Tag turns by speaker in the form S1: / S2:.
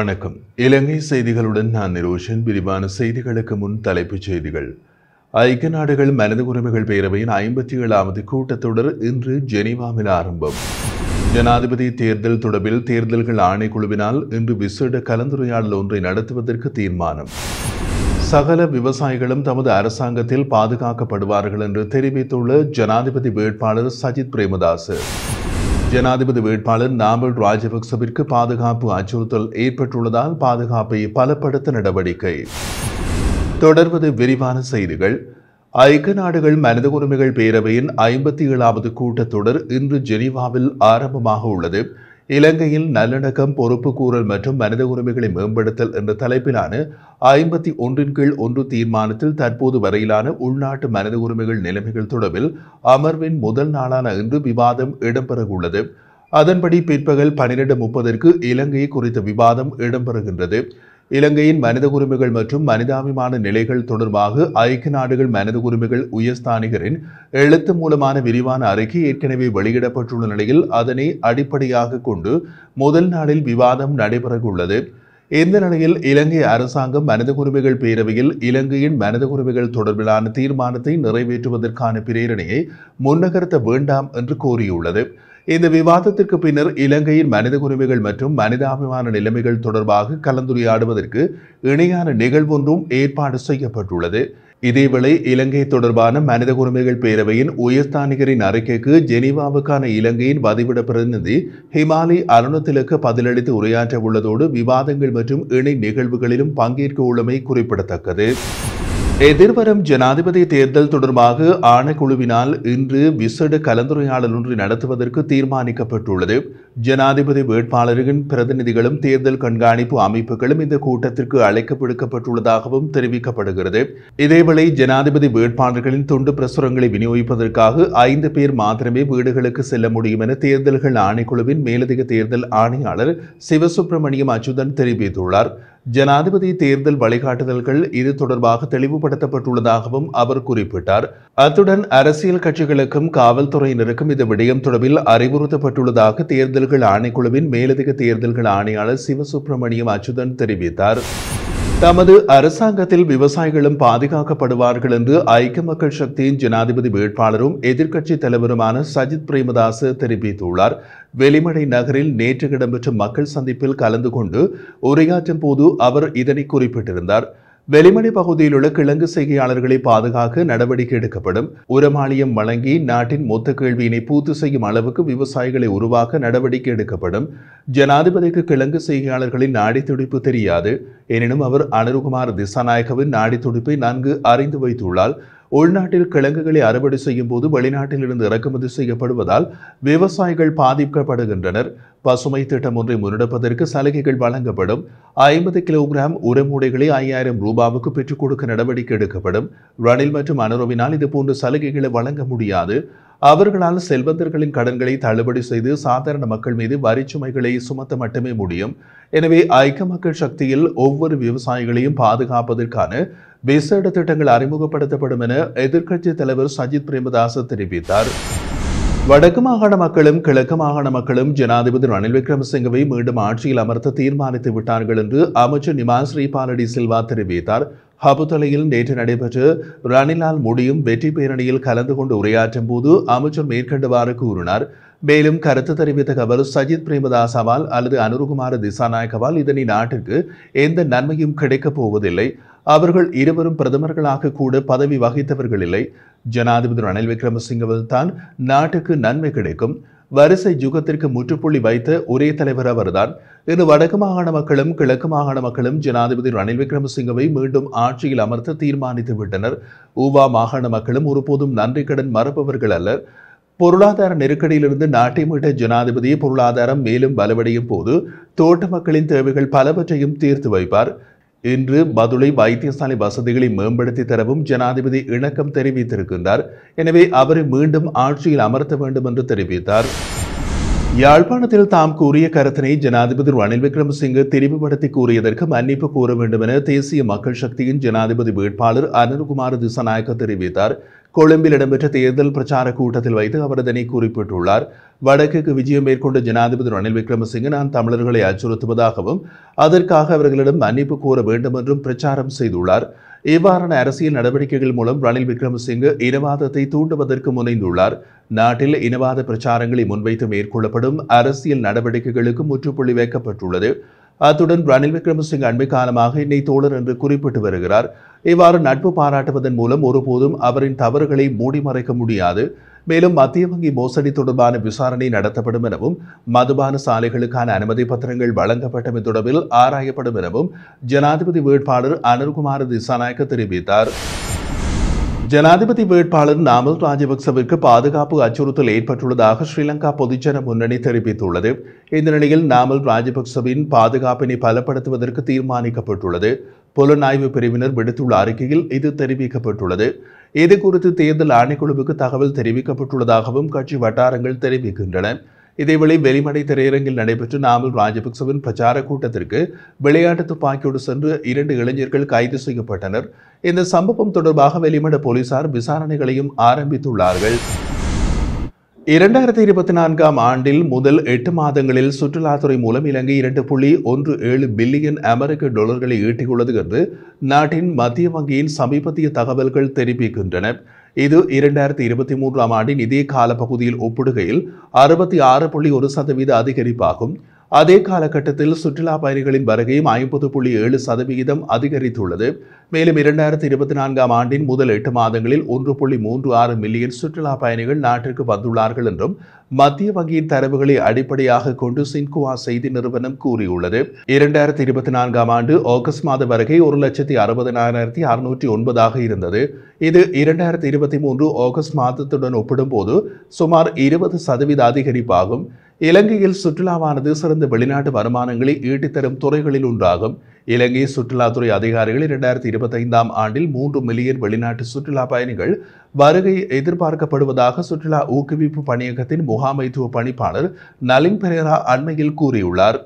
S1: வணக்கம். இலங்கை செய்திகளுடன் நான் நிரோஷன். விரிவான செய்திகளுக்கு முன் தலைப்புச் செய்திகள். ஐக்கிய நாடுகள் மனித உரிமைகள் பேரவையின் 57வது கூட்டத்தொடர் இன்று ஜெனீவாவில் ஆரம்பம். ஜனாதிபதி தேர்தல் தொடர்பில் தேர்தல்கள் ஆணைக்குழுவினால் இன்று விசேட கலந்துரையாடல் ஒன்றை நடத்துவதற்கு தீர்மானம். சகல விவசாயிகளும் தமது அரசாங்கத்தில் பாதுகாக்கப்படுவார்கள் என்று தெரிவித்துள்ள ஜனாதிபதி வேட்பாளர் சஜித் பிரேமதாச. ஜனாதிபதி வேட்பாளர் நாமல் ராஜபக்சவிற்கு பாதுகாப்பு அச்சுறுத்தல் ஏற்பட்டுள்ளதால் பாதுகாப்பை பலப்படுத்த நடவடிக்கை. தொடர்வது விரிவான செய்திகள். ஐக்கிய நாடுகள் மனித உரிமைகள் பேரவையின் 57வது கூட்டத்தொடர் இன்று ஜெனீவாவில் ஆரம்பமாக உள்ளது. இலங்கையில் நல்லடக்கம், பொறுப்புக்கூறல் மற்றும் மனித உரிமைகளை மேம்படுத்தல் என்ற தலைப்பிலான 51 தீர்மானத்தில் தற்போது வரையிலான உள்நாட்டு மனித உரிமைகள் நிலைமைகள் தொடர்பில் அமர்வின் முதல் நாளான இன்று விவாதம் இடம்பெறவுள்ளது. அதன்படி பிற்பகல் 12:30 இலங்கை குறித்த விவாதம் இடம்பெறுகின்றது. இலங்கையின் மனித உரிமைகள் மற்றும் மனிதாபிமான நிலைகள் தொடர்பாக ஐக்கிய நாடுகள் மனித உரிமைகள் உயர்ஸ்தானிகரின் எழுத்து மூலமான விரிவான அறிக்கை ஏற்கனவே வெளியிடப்பட்டுள்ள நிலையில் அதனை அடிப்படையாக கொண்டு முதல் நாளில் விவாதம் நடைபெறவுள்ளது. இந்த நிலையில் இலங்கை அரசாங்கம் மனித உரிமைகள் பேரவையில் இலங்கையின் மனித உரிமைகள் தொடர்பிலான தீர்மானத்தை நிறைவேற்றுவதற்கான பிரேரணையை முன்னகர்த்த வேண்டாம் என்று கோரியுள்ளது. இந்த விவாதத்திற்கு பின்னர் இலங்கையின் மனித உரிமைகள் மற்றும் மனிதாபிமான நிலைமைகள் தொடர்பாக கலந்துரையாடுவதற்கு இணையான நிகழ்வொன்றும் ஏற்பாடு செய்யப்பட்டுள்ளது. இதேவேளை இலங்கை தொடர்பான மனித உரிமைகள் பேரவையின் உயர்ஸ்தானிகரின் அறிக்கைக்கு ஜெனீவாவுக்கான இலங்கையின் வதிவிட பிரதிநிதி ஹிமாலி அருணதிலக்க பதிலளித்து உரையாற்ற உள்ளதோடு விவாதங்கள் மற்றும் இணை நிகழ்வுகளிலும் பங்கேற்க உள்ளமை குறிப்பிடத்தக்கது. எதிர்வரும் ஜனாதிபதி தேர்தல் தொடர்பாக ஆணைக்குழுவினால் இன்று விசேட கலந்துரையாடல் ஒன்று நடத்துவதற்கு தீர்மானிக்கப்பட்டுள்ளது. ஜனாதிபதி வேட்பாளரின் பிரதிநிதிகளும் தேர்தல் கண்காணிப்பு அமைப்புகளும் இந்த கூட்டத்திற்கு அழைக்க விடுக்கப்பட்டுள்ளதாகவும் தெரிவிக்கப்படுகிறது. இதேவேளை ஜனாதிபதி வேட்பாளர்களின் துண்டு பிரசுரங்களை விநியோகிப்பதற்காக 5 பேர் மாத்திரமே வீடுகளுக்கு செல்ல முடியும் என தேர்தல்கள் ஆணைக்குழுவின் மேலதிக தேர்தல் ஆணையாளர் சிவசுப்பிரமணியம் அச்சுதன் தெரிவித்துள்ளார். ஜனாதிபதி தேர்தல் வழிகாட்டுதல்கள் இது தொடர்பாக தெளிவுபடுத்தப்பட்டுள்ளதாகவும் அவர் குறிப்பிட்டார். அத்துடன் அரசியல் கட்சிகளுக்கும் காவல்துறையினருக்கும் இந்த விடயம் தொடர்பில் அறிவுறுத்தப்பட்டுள்ளதாக தேர்தல்கள் ஆணைக்குழுவின் மேலதிக தேர்தல்கள் ஆணையாளர் சிவசுப்பிரமணியம் அச்சுதன் தெரிவித்தார். தமது அரசாங்கத்தில் விவசாயிகளும் பாதுகாக்கப்படுவார்கள் என்று ஐக்கிய மக்கள் சக்தியின் ஜனாதிபதி வேட்பாளரும் எதிர்க்கட்சி தலைவருமான சஜித் பிரேமதாச தெரிவித்துள்ளார். வெளிமடை நகரில் நேற்று இடம்பெற்ற மக்கள் சந்திப்பில் கலந்து கொண்டு உரையாற்றும் போது அவர் இதனை குறிப்பிட்டிருந்தார். வெளிமடை பகுதியில் உள்ள கிழங்கு செய்கையாளர்களை பாதுகாக்க நடவடிக்கை எடுக்கப்படும். உரமானியம் வழங்கி நாட்டின் மொத்த கேள்வியினை பூர்த்தி செய்யும் அளவுக்கு விவசாயிகளை உருவாக்க நடவடிக்கை எடுக்கப்படும். ஜனாதிபதிக்கு கிழங்கு செய்கையாளர்களின் நாடி துடிப்பு தெரியாது. எனினும் அவர் அனுருகுமார் திசாநாயக்கவின் நாடி துடிப்பை நன்கு அறிந்து வைத்துள்ளார். உள்நாட்டில் கிழங்குகளை அறுவடை செய்யும் போது வெளிநாட்டில் இருந்து இறக்குமதி செய்யப்படுவதால் விவசாயிகள் பாதிக்கப்படுகின்றனர். பசுமை திட்டம் ஒன்றை முன்னெடுப்பதற்கு சலுகைகள் வழங்கப்படும். 50 கிலோகிராம் உரமூடைகளை 5000 ரூபாவுக்கு பெற்றுக் கொடுக்க நடவடிக்கை எடுக்கப்படும். ரணில் மற்றும் அனுரவினால் இதுபோன்ற சலுகைகளை வழங்க முடியாது. அவர்களால் செல்வந்தர்களின் கடன்களை தள்ளுபடி செய்து சாதாரண மக்கள் மீது வரிச்சுமைகளை சுமத்த மட்டுமே முடியும். எனவே ஐக்கிய மக்கள் சக்தியில் ஒவ்வொரு விவசாயிகளையும் பாதுகாப்பதற்கான விசேட திட்டங்கள் அறிமுகப்படுத்தப்படும் என எதிர்க்கட்சி தலைவர் சஜித் பிரேமதாச தெரிவித்தார். வடக்கு மாகாண மக்களும் கிழக்கு மாகாண மக்களும் ஜனாதிபதி ரணில் விக்ரமசிங்கவை மீண்டும் ஆட்சியில் அமர்த்த தீர்மானித்து விட்டார்கள் என்று அமைச்சர் நிமால் ஸ்ரீபாலடி சில்வா தெரிவித்தார். ஹபுதலையில் நேற்று நடைபெற்ற ரணிலால் முடியும் வெற்றி பேரணியில் கலந்து கொண்டு உரையாற்றும் போது அமைச்சர் மேற்கண்டவாறு கூறினார். மேலும் கருத்து தெரிவித்த அவர் சஜித் பிரேமதாசவால் அல்லது அனுருகுமார திசாநாயக்கவால் இதனை நாட்டிற்கு எந்த நன்மையும் கிடைக்கப் போவதில்லை. அவர்கள் இருவரும் பிரதமர்களாக கூட பதவி வகித்தவர்கள் இல்லை. ஜனாதிபதி ரணில் விக்ரமசிங்கவில் தான் நாட்டுக்கு நன்மை கிடைக்கும். வரிசை யுகத்திற்கு முற்றுப்புள்ளி வைத்த ஒரே தலைவர் அவர்தான். இன்று வடக்கு மாகாண மக்களும் கிழக்கு மாகாண மக்களும் ஜனாதிபதி ரணில் விக்ரமசிங்கவை மீண்டும் ஆட்சியில் அமர்த்த தீர்மானித்து விட்டனர். ஊவா மாகாண மக்களும் ஒருபோதும் நன்றி கடன் மறப்பவர்கள் அல்லர். பொருளாதார நெருக்கடியிலிருந்து நாட்டை மீட்ட ஜனாதிபதி பொருளாதாரம் மேலும் பலவடையும் போது தோட்ட மக்களின் தேவைகள் பலவற்றையும் தீர்த்து வைப்பார். இன்று பதுளை வைத்தியசாலை வசதிகளை மேம்படுத்தி தரவும் ஜனாதிபதி இணக்கம் தெரிவித்திருக்கின்றார். எனவே அவரை மீண்டும் ஆட்சியில் அமர்த்த வேண்டும் என்று தெரிவித்தார். யாழ்ப்பாணத்தில் தாம் கூறிய கருத்தினை ஜனாதிபதி ரணில் விக்ரமசிங்க திரிவுபடுத்தி கூறியதற்கு மன்னிப்பு கூற வேண்டும் என தேசிய மக்கள் சக்தியின் ஜனாதிபதி வேட்பாளர் அனுருகுமார திசாநாயக்க தெரிவித்தார். கொழும்பில் இடம்பெற்ற தேர்தல் பிரச்சார கூட்டத்தில் வைத்து அவர் இதனை குறிப்பிட்டுள்ளார். வடக்குக்கு விஜயம் மேற்கொண்ட ஜனாதிபதி ரணில் விக்ரமசிங்கே நான் தமிழர்களை அச்சுறுத்துவதாகவும் அதற்காக அவர்களிடம் மன்னிப்பு கோர வேண்டும் என்றும் பிரச்சாரம் செய்துள்ளார். இவ்வாறான அரசியல் நடவடிக்கைகள் மூலம் ரணில் விக்ரமசிங்கே இனவாதத்தை தூண்டுவதற்கு முனைந்துள்ளார். நாட்டில் இனவாத பிரச்சாரங்களை முன்வைத்து மேற்கொள்ளப்படும் அரசியல் நடவடிக்கைகளுக்கு முற்றுப்புள்ளி வைக்கப்பட்டுள்ளது. அத்துடன் ரணில் விக்ரமசிங்கே அண்மை காலமாக என்னை தோழர் என்று குறிப்பிட்டு வருகிறார். இவ்வாறு நட்பு பாராட்டுவதன் மூலம் ஒருபோதும் அவரின் தவறுகளை மூடி மறைக்க முடியாது. மேலும் மத்திய வங்கி மோசடி தொடர்பான விசாரணை நடத்தப்படும் எனவும் மதுபான சாலைகளுக்கான அனுமதி பத்திரங்கள் வழங்கப்பட்டமை தொடர்பில் ஆராயப்படும் எனவும் ஜனாதிபதி வேட்பாளர் அனுர்குமார திசாநாயக்க தெரிவித்தார். ஜனாதிபதி வேட்பாளர் நாமல் ராஜபக்சவிற்கு பாதுகாப்பு அச்சுறுத்தல் ஏற்பட்டுள்ளதாக ஸ்ரீலங்கா பொதுஜன முன்னணி தெரிவித்துள்ளது. இந்த நிலையில் நாமல் ராஜபக்சவின் பாதுகாப்பினை பலப்படுத்துவதற்கு தீர்மானிக்கப்பட்டுள்ளது. புலனாய்வு பிரிவினர் விடுத்துள்ள அறிக்கையில் இது தெரிவிக்கப்பட்டுள்ளது. இதுகுறித்து தேர்தல் ஆணைக்குழுவுக்கு தகவல் தெரிவிக்கப்பட்டுள்ளதாகவும் கட்சி வட்டாரங்கள் தெரிவிக்கின்றன. இதேவேளை வெளிமடை திரையரங்கில் நடைபெற்ற நாமல் ராஜபக்சவின் பிரச்சார கூட்டத்திற்கு விளையாட்டு துப்பாக்கியோடு சென்று 2 இளைஞர்கள் கைது செய்யப்பட்டனர். இந்த சம்பவம் தொடர்பாக வெளிமட போலீசார் விசாரணைகளையும் ஆரம்பித்துள்ளார்கள். 2024ஆம் ஆண்டில் முதல் 8 மாதங்களில் சுற்றுலாத்துறை மூலம் இலங்கை 2.17 பில்லியன் அமெரிக்க டாலர்களை ஈட்டியுள்ளது என்று நாட்டின் மத்திய வங்கியின் சமீபத்திய தகவல்கள் தெரிவிக்கின்றன. இது 2023ஆம் ஆண்டின் இதே காலப்பகுதியில் ஒப்பிடுகையில் 66.1% அதிகரிப்பாகும். அதே காலகட்டத்தில் சுற்றுலா பயணிகளின் வருகையும் 50.7% அதிகரித்துள்ளது. மேலும் 2024ஆம் ஆண்டின் முதல் 8 மாதங்களில் 1.36 மில்லியன் சுற்றுலா பயணிகள் நாட்டிற்கு வந்துள்ளார்கள் என்றும் மத்திய வங்கியின் தரவுகளை அடிப்படையாக கொண்டு சின்குவா செய்தி நிறுவனம் கூறியுள்ளது. 2024ஆம் ஆண்டு ஆகஸ்ட் மாத வருகை 1,60,609 இருந்தது. இது 2023 ஆகஸ்ட் மாதத்துடன் ஒப்பிடும்போது சுமார் 20% அதிகரிப்பாகும். இலங்கையில் சுற்றுலாவானது சிறந்த வெளிநாட்டு வருமானங்களை ஈட்டித்தரும் துறைகளில் ஒன்றாகும். இலங்கை சுற்றுலாத்துறை அதிகாரிகள் 2025ஆம் ஆண்டில் 3 மில்லியன் வெளிநாட்டு சுற்றுலா பயணிகள் வருகை எதிர்பார்க்கப்படுவதாக சுற்றுலா ஊக்குவிப்பு பணியகத்தின் முகாமைத்துவ பணிப்பாளர் நலின் பெரேரா அண்மையில் கூறியுள்ளார்.